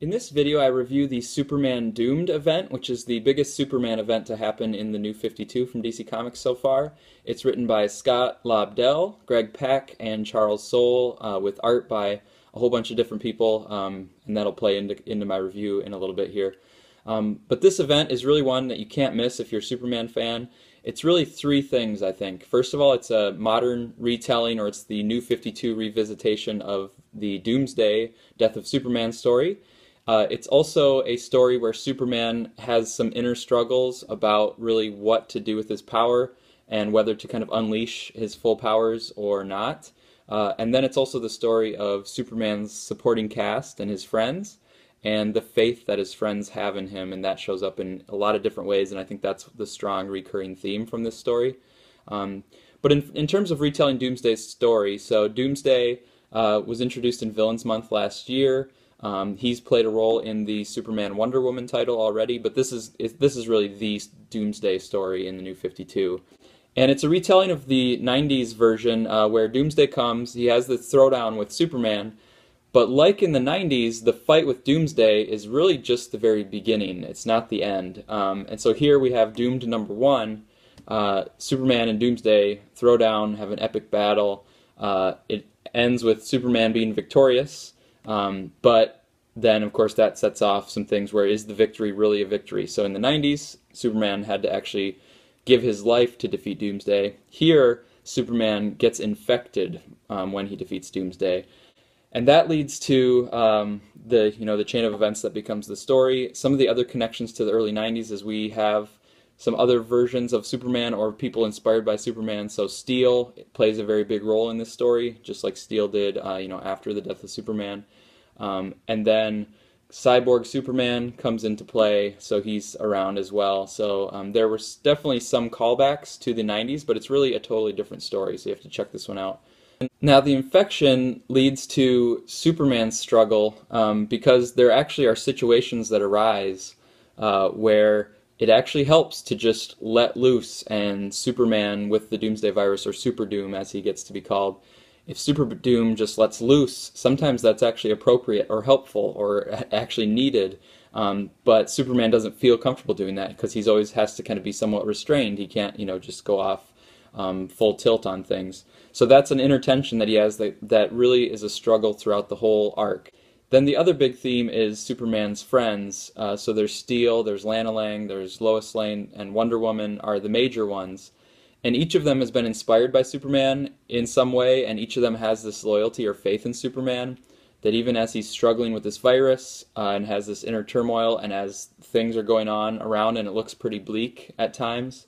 In this video, I review the Superman Doomed event, which is the biggest Superman event to happen in the New 52 from DC Comics so far. It's written by Scott Lobdell, Greg Pak, and Charles Soule, with art by a whole bunch of different people, and that'll play into my review in a little bit here. But this event is really one that you can't miss if you're a Superman fan. It's really three things, I think. First of all, it's a modern retelling, or it's the New 52 revisitation of the Doomsday Death of Superman story. It's also a story where Superman has some inner struggles about really what to do with his power and whether to kind of unleash his full powers or not. And then it's also the story of Superman's supporting cast and his friends and the faith that his friends have in him, and that shows up in a lot of different ways, and I think that's the strong recurring theme from this story. But in terms of retelling Doomsday's story, so Doomsday was introduced in Villains Month last year. He's played a role in the Superman Wonder Woman title already, but this is really the Doomsday story in the New 52. And it's a retelling of the 90s version where Doomsday comes, he has the throwdown with Superman, but like in the 90s, the fight with Doomsday is really just the very beginning. It's not the end. And so here we have Doomed #1. Superman and Doomsday throw down, have an epic battle. It ends with Superman being victorious. But then, of course, that sets off some things where is the victory really a victory? So in the 90s, Superman had to actually give his life to defeat Doomsday. Here, Superman gets infected when he defeats Doomsday. And that leads to the chain of events that becomes the story. Some of the other connections to the early 90s is we have some other versions of Superman or people inspired by Superman. So Steel plays a very big role in this story, just like Steel did, after the death of Superman. And then Cyborg Superman comes into play, so he's around as well. So there were definitely some callbacks to the 90s, but it's really a totally different story, so you have to check this one out. Now, the infection leads to Superman's struggle because there actually are situations that arise where it actually helps to just let loose, and Superman with the Doomsday virus, or Super Doom as he gets to be called, if Super Doom just lets loose, sometimes that's actually appropriate or helpful or actually needed, but Superman doesn't feel comfortable doing that because he's always has to kind of be somewhat restrained. He can't, just go off full tilt on things. So that's an inner tension that he has that really is a struggle throughout the whole arc. Then the other big theme is Superman's friends. So there's Steel, there's Lana Lang, there's Lois Lane, and Wonder Woman are the major ones. And each of them has been inspired by Superman in some way, and each of them has this loyalty or faith in Superman, that even as he's struggling with this virus and has this inner turmoil, and as things are going on around and it looks pretty bleak at times,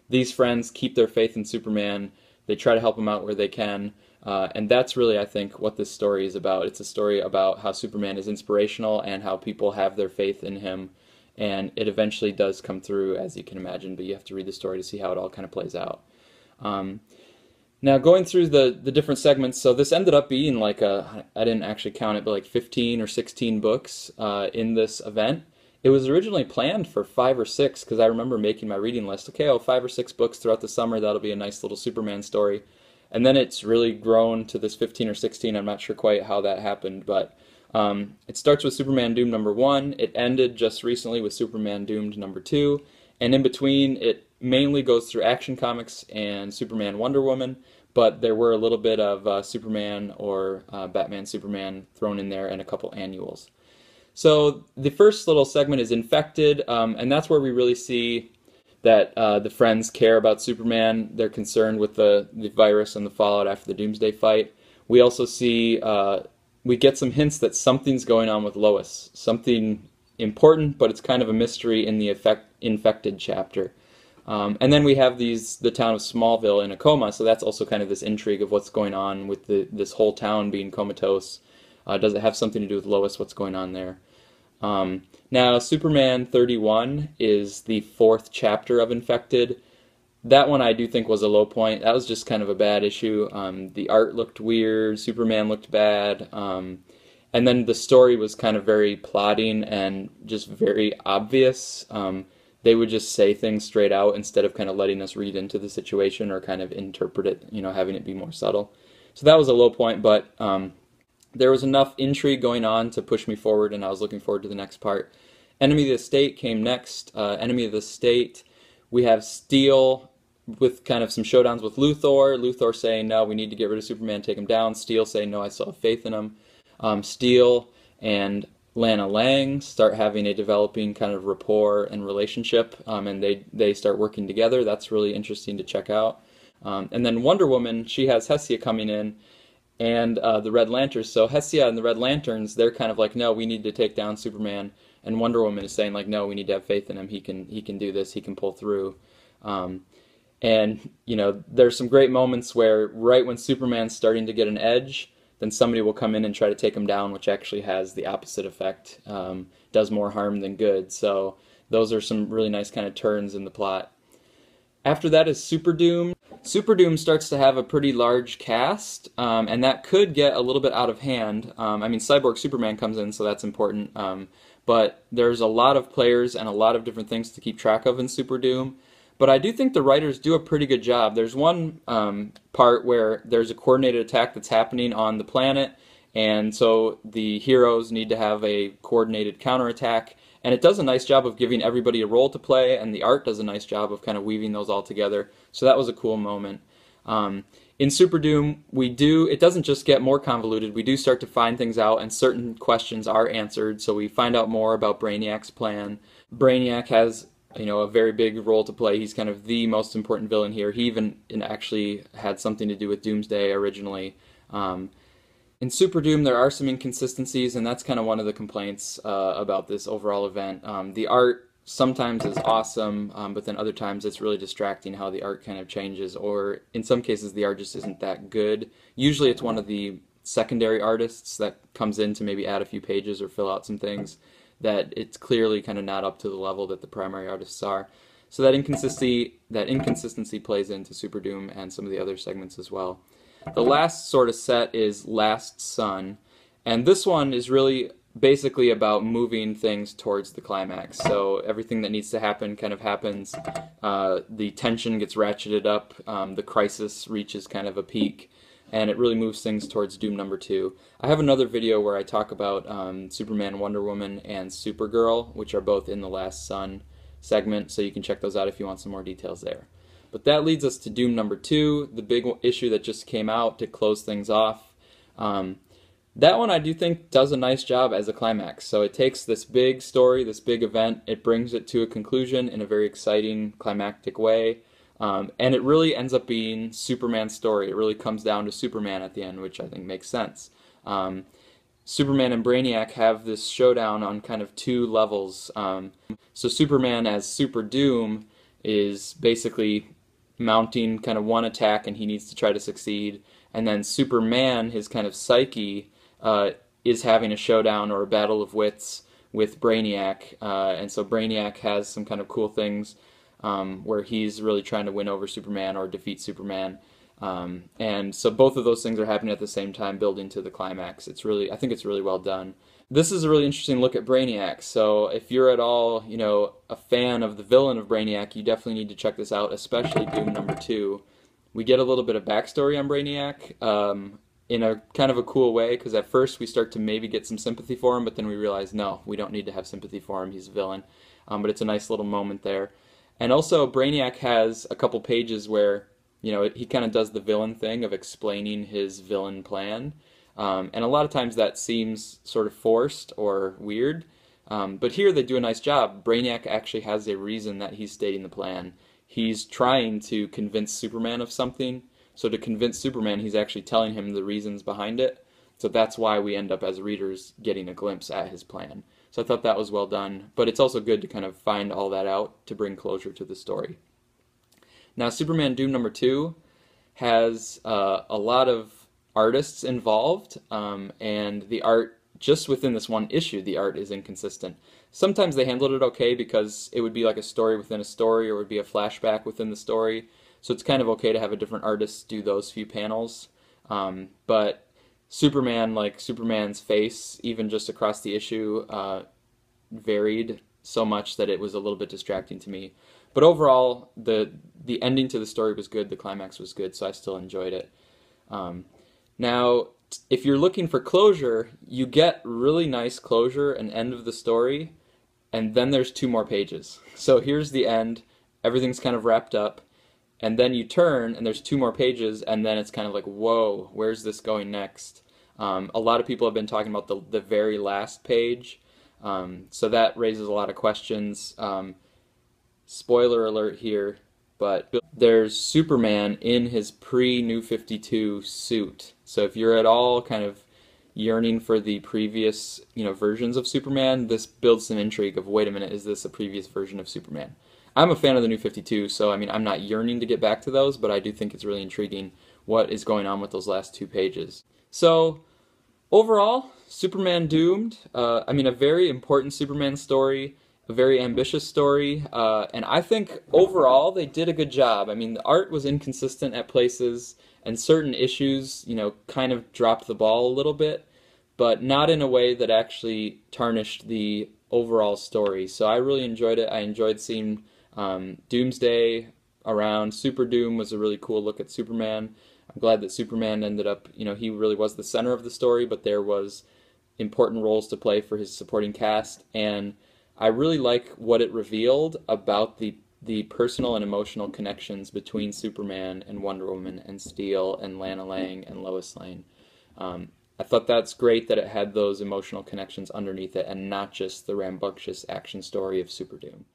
these friends keep their faith in Superman. They try to help him out where they can. And that's really, I think, what this story is about. It's a story about how Superman is inspirational and how people have their faith in him. And it eventually does come through, as you can imagine, but you have to read the story to see how it all kind of plays out. Now, going through the different segments, so this ended up being like I didn't actually count it, but like 15 or 16 books in this event. It was originally planned for 5 or 6, because I remember making my reading list. Okay, 5 or 6 books throughout the summer, that'll be a nice little Superman story. And then it's really grown to this 15 or 16. I'm not sure quite how that happened, but it starts with Superman Doomed #1. It ended just recently with Superman Doomed #2. And in between, it mainly goes through Action Comics and Superman Wonder Woman, but there were a little bit of Superman or Batman Superman thrown in there and a couple annuals. So the first little segment is Infected, and that's where we really see that the friends care about Superman. They're concerned with the virus and the fallout after the Doomsday fight. We also see, we get some hints that something's going on with Lois. Something important, but it's kind of a mystery in the Infected chapter. And then we have the town of Smallville in a coma, so that's also kind of this intrigue of what's going on with this whole town being comatose. Does it have something to do with Lois? What's going on there? Now, Superman 31 is the 4th chapter of Infected. That one I do think was a low point. That was just kind of a bad issue. The art looked weird, Superman looked bad, and then the story was kind of very plotting and just very obvious. They would just say things straight out instead of kind of letting us read into the situation or kind of interpret it, having it be more subtle. So that was a low point, but there was enough intrigue going on to push me forward, and I was looking forward to the next part. Enemy of the State came next. Enemy of the State, we have Steel with kind of some showdowns with Luthor. Luthor saying, no, we need to get rid of Superman, take him down. Steel saying, no, I still have faith in him. Steel and Lana Lang start having a developing kind of rapport and relationship, and they start working together. That's really interesting to check out. And then Wonder Woman, she has Hestia coming in, and the Red Lanterns. So Hestia and the Red Lanterns, they're kind of like, no, we need to take down Superman. And Wonder Woman is saying like, no, we need to have faith in him. He can do this. He can pull through. And you know, there's some great moments where right when Superman's starting to get an edge, then somebody will come in and try to take him down, which actually has the opposite effect, does more harm than good. So those are some really nice kind of turns in the plot. After that is Super Doom. Super Doom starts to have a pretty large cast, and that could get a little bit out of hand. I mean, Cyborg Superman comes in, so that's important, but there's a lot of players and a lot of different things to keep track of in Super Doom. But I do think the writers do a pretty good job. There's one part where there's a coordinated attack that's happening on the planet, and so the heroes need to have a coordinated counterattack, and it does a nice job of giving everybody a role to play, and the art does a nice job of kind of weaving those all together. So that was a cool moment. In Super Doom, it doesn't just get more convoluted, we do start to find things out, and certain questions are answered, so we find out more about Brainiac's plan. Brainiac has, you know, a very big role to play. He's kind of the most important villain here. He even actually had something to do with Doomsday originally. In Super Doom, there are some inconsistencies, and that's kind of one of the complaints about this overall event. The art sometimes is awesome, but then other times it's really distracting how the art kind of changes, or in some cases the art just isn't that good. Usually it's one of the secondary artists that comes in to maybe add a few pages or fill out some things that it's clearly kind of not up to the level that the primary artists are. So that inconsistency plays into Super Doom and some of the other segments as well. The last sort of set is Last Sun, and this one is really basically about moving things towards the climax. So everything that needs to happen kind of happens. The tension gets ratcheted up, the crisis reaches kind of a peak, and it really moves things towards Doom number 2. I have another video where I talk about Superman, Wonder Woman, and Supergirl, which are both in the Last Sun segment, so you can check those out if you want some more details there. But that leads us to Doom number 2, the big issue that just came out to close things off. That one I do think does a nice job as a climax. So it takes this big story, this big event, it brings it to a conclusion in a very exciting, climactic way. And it really ends up being Superman's story. It really comes down to Superman at the end, which I think makes sense. Superman and Brainiac have this showdown on kind of two levels. So Superman as Super Doom is basically mounting kind of one attack, and he needs to try to succeed. And then Superman, his kind of psyche, is having a showdown or a battle of wits with Brainiac. And so Brainiac has some kind of cool things where he's really trying to win over Superman or defeat Superman. And so both of those things are happening at the same time, building to the climax. I think it's really well done. This is a really interesting look at Brainiac. So if you're at all, you know, a fan of the villain of Brainiac, you definitely need to check this out, especially Doom number 2. We get a little bit of backstory on Brainiac in a kind of a cool way, because at first we start to maybe get some sympathy for him, but then we realize, no, we don't need to have sympathy for him. He's a villain. But it's a nice little moment there. And also, Brainiac has a couple pages where, you know, he kind of does the villain thing of explaining his villain plan. And a lot of times that seems sort of forced or weird. But here they do a nice job. Brainiac actually has a reason that he's stating the plan. He's trying to convince Superman of something. So to convince Superman, he's actually telling him the reasons behind it. So that's why we end up as readers getting a glimpse at his plan. So I thought that was well done. But it's also good to kind of find all that out to bring closure to the story. Now, Superman Doom number 2 has a lot of artists involved, and the art, just within this one issue, the art is inconsistent. Sometimes they handled it okay because it would be like a story within a story, or it would be a flashback within the story. So it's kind of okay to have a different artist do those few panels. But Superman, like Superman's face, even just across the issue, varied so much that it was a little bit distracting to me. But overall, the ending to the story was good, the climax was good, so I still enjoyed it. Now, if you're looking for closure, you get really nice closure and end of the story, and then there's 2 more pages. So here's the end, everything's kind of wrapped up, and then you turn and there's 2 more pages, and then it's kind of like, whoa, where's this going next? A lot of people have been talking about the very last page, so that raises a lot of questions. Spoiler alert here, but there's Superman in his pre-New 52 suit. So if you're at all kind of yearning for the previous, versions of Superman, this builds some intrigue of, wait a minute, is this a previous version of Superman? I'm a fan of the New 52, so I mean, I'm not yearning to get back to those, but I do think it's really intriguing what is going on with those last 2 pages. So overall, Superman Doomed, I mean, a very important Superman story, a very ambitious story, and I think overall they did a good job. I mean, the art was inconsistent at places, and certain issues, kind of dropped the ball a little bit, but not in a way that actually tarnished the overall story. So I really enjoyed it. I enjoyed seeing Doomsday around. Super Doom was a really cool look at Superman. I'm glad that Superman ended up, he really was the center of the story, but there was important roles to play for his supporting cast, and I really like what it revealed about the personal and emotional connections between Superman and Wonder Woman and Steel and Lana Lang and Lois Lane. I thought that's great that it had those emotional connections underneath it and not just the rambunctious action story of Super Doom.